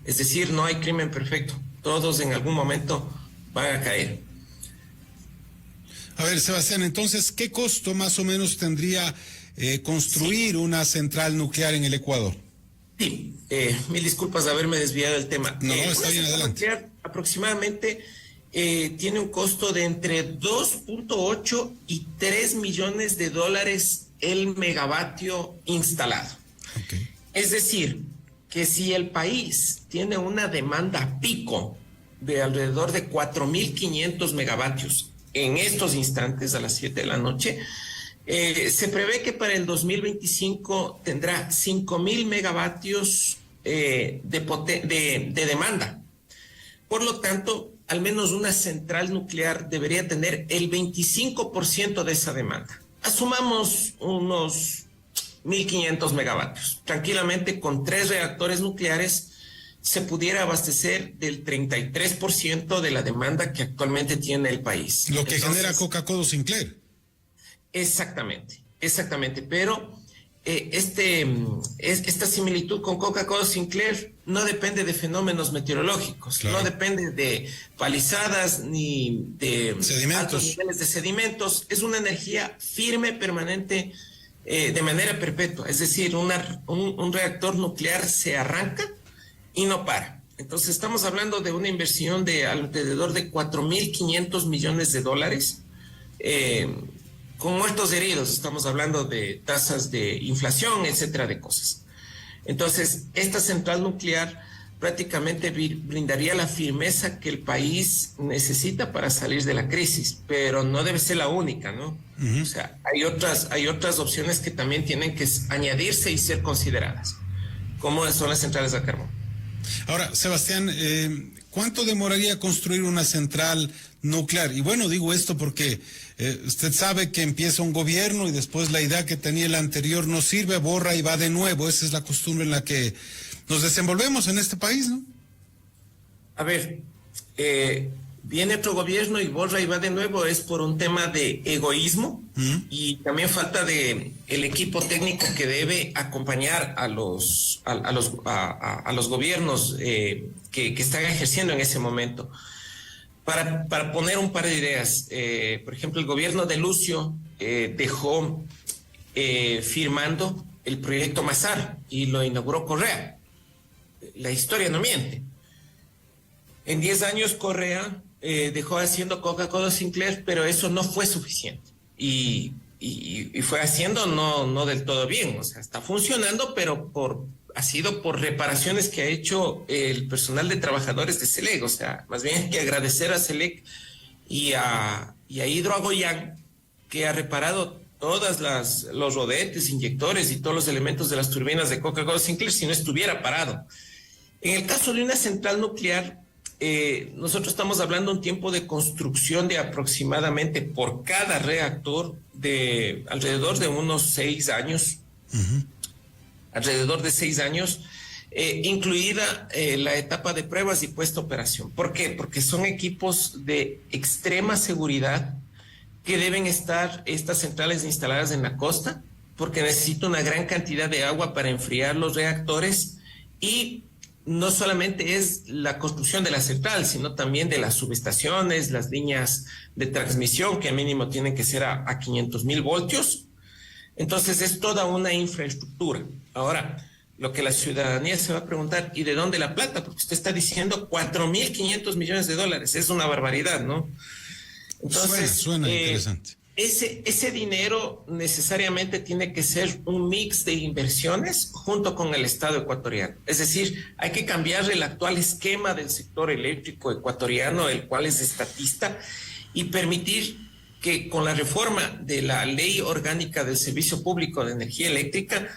Es decir, no hay crimen perfecto. Todos en algún momento van a caer. A ver, Sebastián, entonces, ¿qué costo más o menos tendría construir una central nuclear en el Ecuador? Sí, mil disculpas de haberme desviado del tema. No, está bien, adelante. Nuclear aproximadamente tiene un costo de entre 2.8 y 3 millones de dólares el megavatio instalado. Okay. Es decir, que si el país tiene una demanda pico de alrededor de 4.500 megavatios en estos instantes a las 7 de la noche, se prevé que para el 2025 tendrá 5.000 megavatios de demanda. Por lo tanto, al menos una central nuclear debería tener el 25% de esa demanda. Asumamos unos 1.500 megavatios. Tranquilamente, con 3 reactores nucleares se pudiera abastecer del 33% de la demanda que actualmente tiene el país. Lo que genera Coca-Cola Sinclair. Exactamente. Pero esta similitud con Coca-Cola Sinclair no depende de fenómenos meteorológicos, claro. No depende de palizadas ni de altos niveles de sedimentos. Es una energía firme, permanente, de manera perpetua. Es decir, un reactor nuclear se arranca y no para. Entonces estamos hablando de una inversión de alrededor de 4.500 millones de dólares, con muertos heridos. Estamos hablando de tasas de inflación, etcétera, de cosas. Entonces, esta central nuclear prácticamente brindaría la firmeza que el país necesita para salir de la crisis, pero no debe ser la única, ¿no? Uh-huh. O sea, hay otras opciones que también tienen que añadirse y ser consideradas, como son las centrales a carbón. Ahora, Sebastián, ¿cuánto demoraría construir una central nuclear? Y bueno, digo esto porque usted sabe que empieza un gobierno y después la idea que tenía el anterior no sirve, borra y va de nuevo. Esa es la costumbre en la que nos desenvolvemos en este país, ¿no? A ver, viene otro gobierno y borra y va de nuevo, es por un tema de egoísmo y también falta de el equipo técnico que debe acompañar a los gobiernos que están ejerciendo en ese momento. Para poner un par de ideas, por ejemplo, el gobierno de Lucio dejó firmando el proyecto Mazar y lo inauguró Correa. La historia no miente. En 10 años Correa dejó haciendo Coca-Cola Sinclair, pero eso no fue suficiente. Y fue haciendo no del todo bien. O sea, está funcionando, pero ha sido por reparaciones que ha hecho el personal de trabajadores de SELEC. O sea, más bien hay que agradecer a SELEC y a Hidroagoyán, que ha reparado todas los rodetes, inyectores y todos los elementos de las turbinas de Coca-Cola Sinclair, si no estuviera parado. En el caso de una central nuclear, nosotros estamos hablando de un tiempo de construcción de aproximadamente por cada reactor de alrededor de unos 6 años, alrededor de 6 años, incluida la etapa de pruebas y puesta a operación. ¿Por qué? Porque son equipos de extrema seguridad que deben estar estas centrales instaladas en la costa, porque necesita una gran cantidad de agua para enfriar los reactores y no solamente es la construcción de la central, sino también de las subestaciones, las líneas de transmisión, que mínimo tienen que ser a 500.000 voltios. Entonces es toda una infraestructura. Ahora, lo que la ciudadanía se va a preguntar, ¿y de dónde la plata? Porque usted está diciendo 4.500 millones de dólares, es una barbaridad, ¿no? Entonces, suena interesante. Ese dinero necesariamente tiene que ser un mix de inversiones junto con el Estado ecuatoriano. Es decir, hay que cambiar el actual esquema del sector eléctrico ecuatoriano, el cual es estatista, y permitir que con la reforma de la Ley Orgánica del Servicio Público de Energía Eléctrica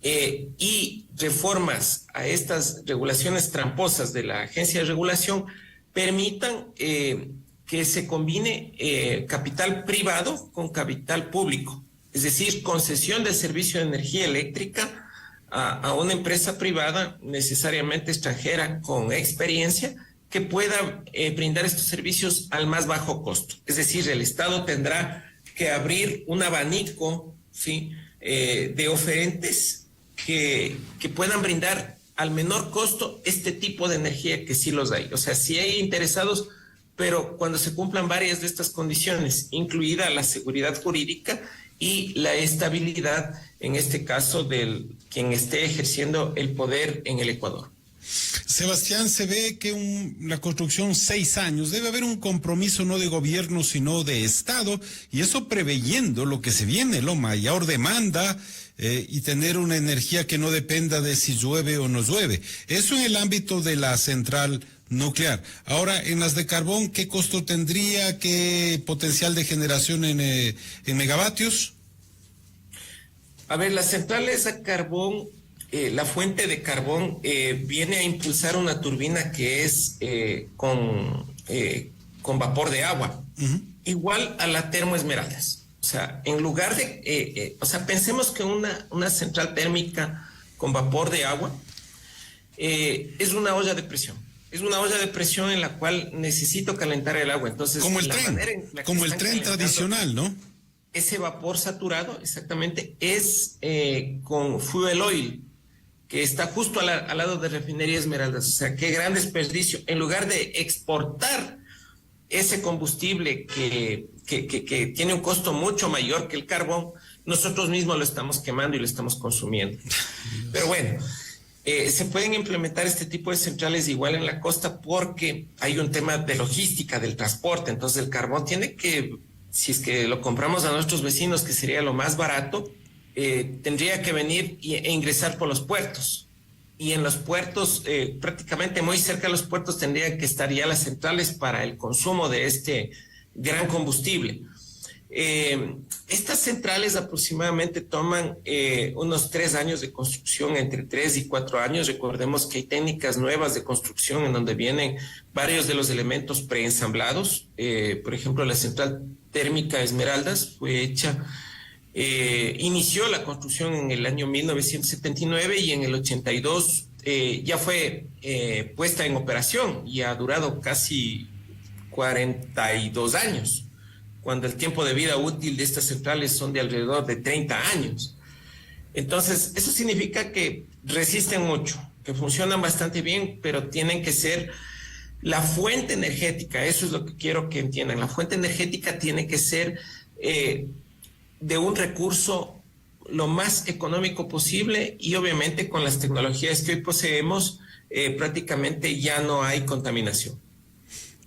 y reformas a estas regulaciones tramposas de la Agencia de Regulación permitan que se combine capital privado con capital público, es decir, concesión del servicio de energía eléctrica a una empresa privada necesariamente extranjera con experiencia que pueda brindar estos servicios al más bajo costo. Es decir, el Estado tendrá que abrir un abanico, ¿sí?, de oferentes que puedan brindar al menor costo este tipo de energía, que sí los hay. O sea, sí hay interesados, pero cuando se cumplan varias de estas condiciones, incluida la seguridad jurídica y la estabilidad, en este caso, del quien esté ejerciendo el poder en el Ecuador. Sebastián, se ve que la construcción 6 años, debe haber un compromiso no de gobierno, sino de Estado, y eso preveyendo lo que se viene, la mayor demanda, y tener una energía que no dependa de si llueve o no llueve. Eso en el ámbito de la central nuclear. Ahora, en las de carbón, ¿qué costo tendría? ¿Qué potencial de generación en megavatios? A ver, las centrales a carbón, la fuente de carbón viene a impulsar una turbina que es con vapor de agua, igual a la termoesmeraldas. O sea, en lugar de, pensemos que una central térmica con vapor de agua es una olla de presión. Es una olla de presión en la cual necesito calentar el agua. Entonces, como el tren tradicional, ¿no? Ese vapor saturado, exactamente, es con fuel oil, que está justo al lado de Refinería Esmeraldas. O sea, qué gran desperdicio. En lugar de exportar ese combustible que tiene un costo mucho mayor que el carbón, nosotros mismos lo estamos quemando y lo estamos consumiendo. Pero bueno, se pueden implementar este tipo de centrales igual en la costa porque hay un tema de logística, del transporte. Entonces el carbón tiene que, si es que lo compramos a nuestros vecinos, que sería lo más barato, tendría que venir e ingresar por los puertos. Y en los puertos, prácticamente muy cerca de los puertos, tendrían que estar ya las centrales para el consumo de este gran combustible. Estas centrales aproximadamente toman unos 3 años de construcción, entre 3 y 4 años. Recordemos que hay técnicas nuevas de construcción en donde vienen varios de los elementos preensamblados. Por ejemplo, la central térmica Esmeraldas fue hecha, inició la construcción en el año 1979 y en el 82 ya fue puesta en operación y ha durado casi 42 años, cuando el tiempo de vida útil de estas centrales son de alrededor de 30 años. Entonces, eso significa que resisten mucho, que funcionan bastante bien, pero tienen que ser la fuente energética, eso es lo que quiero que entiendan, la fuente energética tiene que ser de un recurso lo más económico posible y obviamente con las tecnologías que hoy poseemos prácticamente ya no hay contaminación.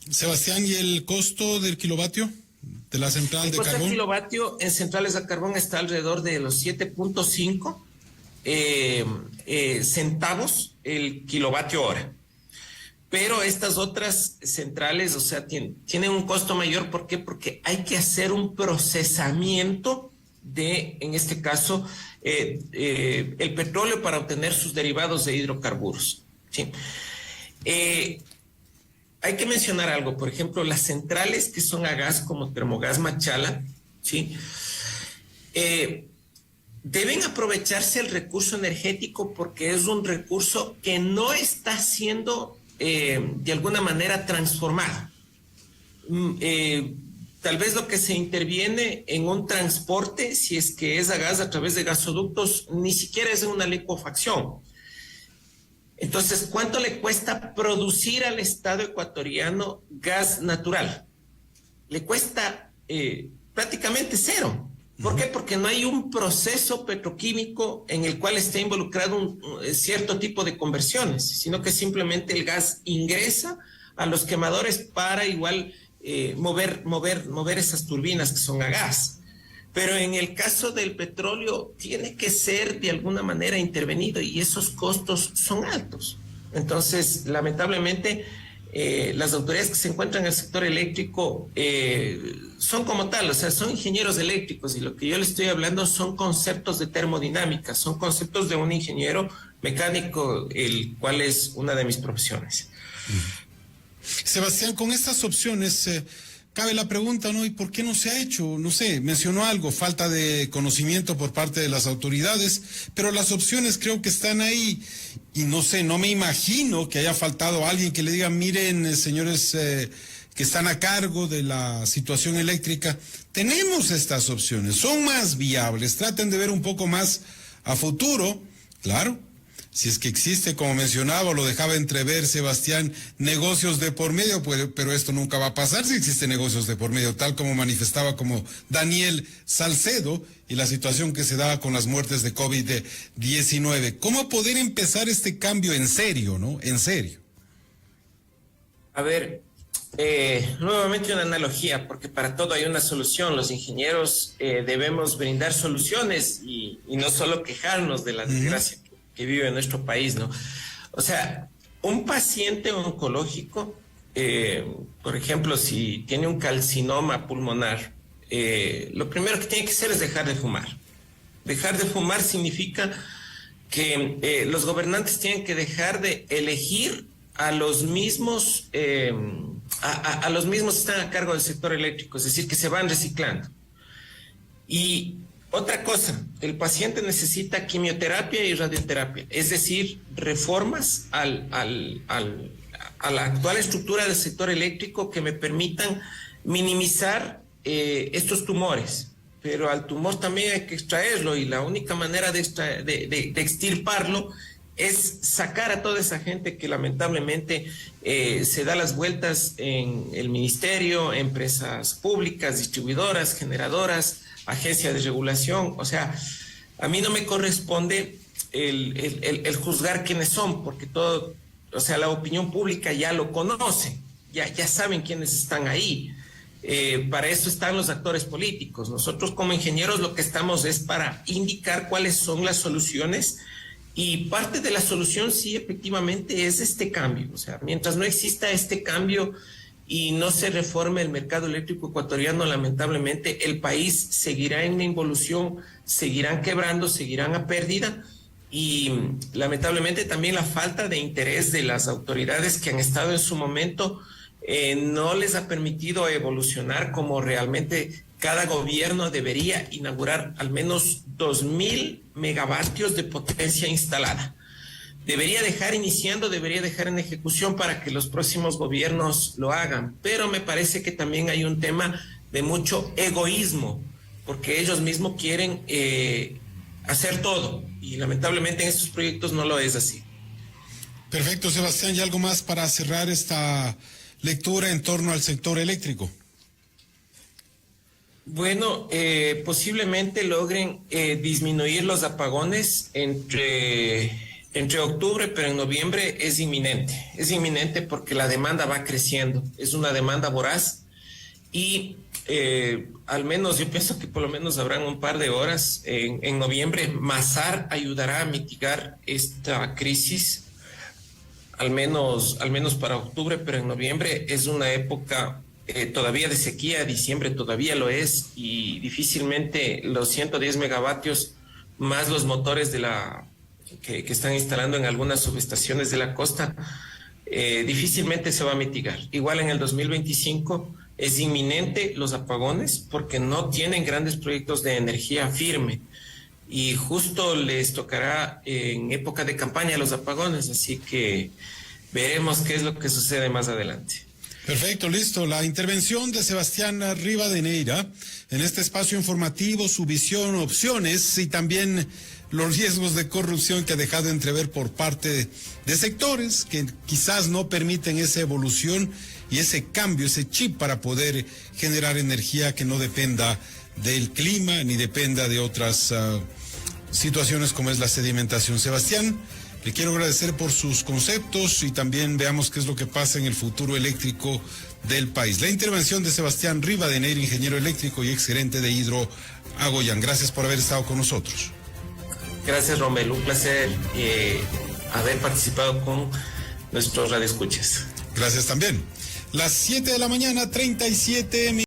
Sebastián, ¿y el costo del kilovatio de la central de carbón? El costo del kilovatio en centrales a carbón está alrededor de los 7.5 centavos el kilovatio hora. Pero estas otras centrales, o sea, tienen un costo mayor. ¿Por qué? Porque hay que hacer un procesamiento de, en este caso, el petróleo para obtener sus derivados de hidrocarburos, ¿sí? Hay que mencionar algo, por ejemplo, las centrales que son a gas como Termogas Machala, ¿sí? Deben aprovecharse el recurso energético porque es un recurso que no está siendo de alguna manera transformado. Tal vez lo que se interviene en un transporte, si es que es a gas a través de gasoductos, ni siquiera es una licuefacción. Entonces, ¿cuánto le cuesta producir al Estado ecuatoriano gas natural? Le cuesta prácticamente cero. ¿Por qué? Porque no hay un proceso petroquímico en el cual esté involucrado un cierto tipo de conversiones, sino que simplemente el gas ingresa a los quemadores para igual mover esas turbinas que son a gas. Pero en el caso del petróleo tiene que ser de alguna manera intervenido y esos costos son altos. Entonces, lamentablemente, las autoridades que se encuentran en el sector eléctrico son como tal, o sea, son ingenieros eléctricos y lo que yo les estoy hablando son conceptos de termodinámica, son conceptos de un ingeniero mecánico, el cual es una de mis profesiones. Sebastián, con estas opciones cabe la pregunta, ¿no? ¿Y por qué no se ha hecho? No sé, mencionó algo, falta de conocimiento por parte de las autoridades, pero las opciones creo que están ahí. Y no sé, no me imagino que haya faltado alguien que le diga, miren, señores que están a cargo de la situación eléctrica, tenemos estas opciones, son más viables, traten de ver un poco más a futuro, claro. si es que existe, como mencionaba, o lo dejaba entrever Sebastián, negocios de por medio, pero esto nunca va a pasar si existen negocios de por medio, tal como manifestaba como Daniel Salcedo y la situación que se daba con las muertes de COVID-19. ¿Cómo poder empezar este cambio en serio, no? En serio. A ver, nuevamente una analogía, porque para todo hay una solución. Los ingenieros debemos brindar soluciones y no solo quejarnos de la desgracia que vive en nuestro país, ¿no? O sea, un paciente oncológico, por ejemplo, si tiene un carcinoma pulmonar, lo primero que tiene que hacer es dejar de fumar. Dejar de fumar significa que los gobernantes tienen que dejar de elegir a los mismos a los mismos que están a cargo del sector eléctrico, es decir, que se van reciclando. Y otra cosa, el paciente necesita quimioterapia y radioterapia, es decir, reformas a la actual estructura del sector eléctrico que me permitan minimizar estos tumores. Pero al tumor también hay que extraerlo y la única manera de extirparlo es sacar a toda esa gente que lamentablemente se da las vueltas en el ministerio, empresas públicas, distribuidoras, generadoras, agencias de regulación. O sea, a mí no me corresponde el juzgar quiénes son, porque todo, o sea, la opinión pública ya lo conoce, ya saben quiénes están ahí. Para eso están los actores políticos. Nosotros como ingenieros lo que estamos es para indicar cuáles son las soluciones. Y parte de la solución, sí, efectivamente, es este cambio. O sea, mientras no exista este cambio y no se reforme el mercado eléctrico ecuatoriano, lamentablemente, el país seguirá en una involución, seguirán quebrando, seguirán a pérdida. Y lamentablemente también la falta de interés de las autoridades que han estado en su momento no les ha permitido evolucionar como realmente cada gobierno debería inaugurar al menos 2.000 megavatios de potencia instalada. Debería dejar en ejecución para que los próximos gobiernos lo hagan. Pero me parece que también hay un tema de mucho egoísmo, porque ellos mismos quieren hacer todo. Y lamentablemente en estos proyectos no lo es así. Perfecto, Sebastián. ¿Y algo más para cerrar esta lectura en torno al sector eléctrico? Bueno, posiblemente logren disminuir los apagones entre octubre, pero en noviembre es inminente. Es inminente porque la demanda va creciendo, es una demanda voraz y al menos yo pienso que por lo menos habrán un par de horas en noviembre. Masar ayudará a mitigar esta crisis, al menos para octubre, pero en noviembre es una época todavía de sequía. Diciembre todavía lo es y difícilmente los 110 megavatios más los motores que están instalando en algunas subestaciones de la costa difícilmente se va a mitigar. Igual en el 2025 es inminente los apagones porque no tienen grandes proyectos de energía firme y justo les tocará en época de campaña los apagones, así que veremos qué es lo que sucede más adelante. Perfecto, listo. La intervención de Sebastián Rivadeneira en este espacio informativo, su visión, opciones y también los riesgos de corrupción que ha dejado entrever por parte de sectores que quizás no permiten esa evolución y ese cambio, ese chip para poder generar energía que no dependa del clima ni dependa de otras situaciones como es la sedimentación. Sebastián, le quiero agradecer por sus conceptos y también veamos qué es lo que pasa en el futuro eléctrico del país. La intervención de Sebastián Rivadeneira, ingeniero eléctrico y exgerente de Hidro Agoyán. Gracias por haber estado con nosotros. Gracias, Rommel. Un placer haber participado con nuestros radioescuchas. Gracias también. Las 7 de la mañana, 37 minutos.